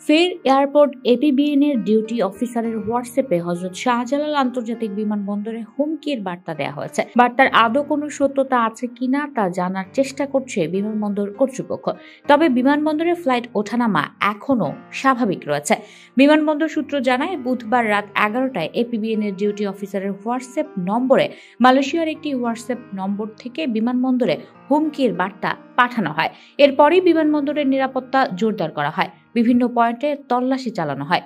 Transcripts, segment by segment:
ফের airport APBN এর duty অফিসারের হোয়াটসঅ্যাপে হযরত শাহজালাল আন্তর্জাতিক বিমানবন্দরে হুমকির বার্তা দেওয়া হয়েছে। বার্তার আদৌ কোনো সত্যতা আছে কিনা তা জানার চেষ্টা করছে বিমানবন্দর কর্তৃপক্ষ। তবে বিমানবন্দরে ফ্লাইট ওঠানামা এখনো স্বাভাবিক রয়েছে। বিমানবন্দর সূত্র জানায়, বুধবার রাত 11টায় এপিবিএন এর ডিউটি অফিসারের হোয়াটসঅ্যাপ নম্বরে মালয়েশিয়ার একটি হোয়াটসঅ্যাপ নম্বর থেকে বিমানবন্দরে হুমকির বার্তা পাঠানো হয়। এরপরই বিমানবন্দরের নিরাপত্তা জোরদার করা হয়, বিভিন্ন পয়েন্টে তল্লাশি চালানো হয়।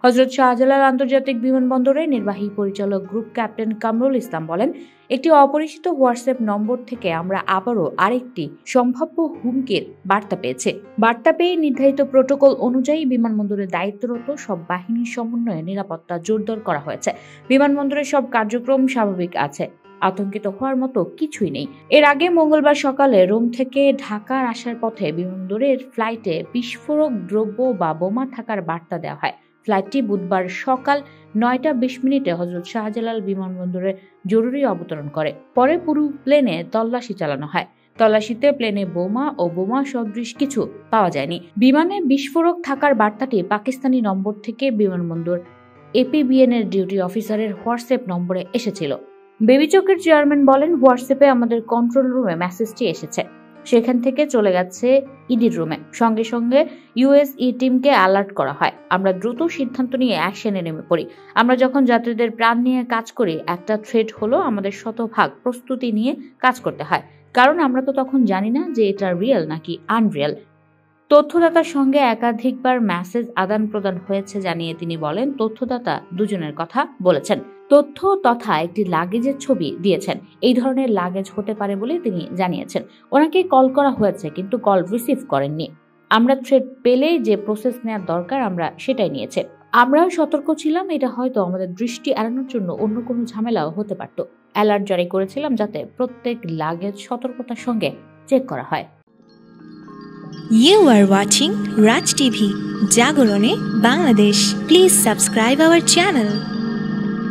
হযরত শাহজালাল আন্তর্জাতিক বিমানবন্দরের নির্বাহী পরিচালক গ্রুপ ক্যাপ্টেন কামরুল ইসলাম বলেন, একটি অপরিচিত হোয়াটসঅ্যাপ নম্বর থেকে আমরা আবারও আরেকটি সম্ভাব্য হুমকির বার্তা পেয়েছি। বার্তা পেয়ে নির্ধারিত প্রোটোকল অনুযায়ী বিমানবন্দরে দায়িত্বরত সব বাহিনীর সমন্বয়ে নিরাপত্তা জোরদার করা হয়েছে। বিমানবন্দরের সব কার্যক্রম স্বাভাবিক আছে, আতঙ্কিত হওয়ার মতো কিছুই নেই। এর আগে মঙ্গলবার সকালে রোম থেকে ঢাকার আসার পথে বিমানবন্দরের ফ্লাইটে বিস্ফোরক দ্রব্য বা বোমা থাকার বার্তা দেওয়া হয়। ফ্লাইটটি বুধবার সকাল 9টা 20 হযরত শাহজালাল বিমানবন্দরে জরুরি অবতরণ করে। পরে পুরো প্লেনে তল্লাশি চালানো হয়। তল্লাশিতে প্লেনে বোমা ও বোমা সদৃশ কিছু পাওয়া যায়নি। বিমানে বিস্ফোরক থাকার বার্তাটি পাকিস্তানি নম্বর থেকে বিমানবন্দর এপিবিএন এর ডিউটি অফিসারের হোয়াটসঅ্যাপ নম্বরে এসেছিল। বেবিচকের চেয়ারম্যান বলেন, হোয়াটসঅ্যাপে আমাদের কন্ট্রোল রুমে মেসেজটি এসেছে, সেখান থেকে চলে গেছে ইডির রুমে। সঙ্গে সঙ্গে ইউএসই টিমকে অ্যালার্ট করা হয়। আমরা দ্রুত সিদ্ধান্ত নিয়ে অ্যাকশনে নেমে পড়ি। আমরা যখন যাত্রীদের প্রাণ নিয়ে কাজ করি, একটা থ্রেট হলো আমাদের শতভাগ প্রস্তুতি নিয়ে কাজ করতে হয়, কারণ আমরা তো তখন জানি না যে এটা রিয়েল নাকি আনরিয়েল। তথ্যদাতার সঙ্গে একাধিকবার মেসেজ আদান প্রদান হয়েছে জানিয়ে তিনি বলেন, তথ্যদাতা দুজনের কথা বলেছেন। তথ্য তথা একটি লাগেজের ছবি দিয়েছেন। এই ধরনের লাগেজ হতে পারে বলে তিনি জানিয়েছেন। ওনাকে কল করা হয়েছে, কিন্তু কল রিসিভ করেননি। আমরা থ্রেড পেলে যে প্রসেস নেওয়ার দরকার আমরা সেটাই নিয়েছে। আমরাও সতর্ক ছিলাম, এটা হয়তো আমাদের দৃষ্টি এড়ানোর জন্য অন্য কোনো ঝামেলাও হতে পারত। অ্যালার্ট জারি করেছিলাম যাতে প্রত্যেক লাগেজ সতর্কতার সঙ্গে চেক করা হয়। You are watching Raj TV, Jagorone, Bangladesh. Please subscribe our channel.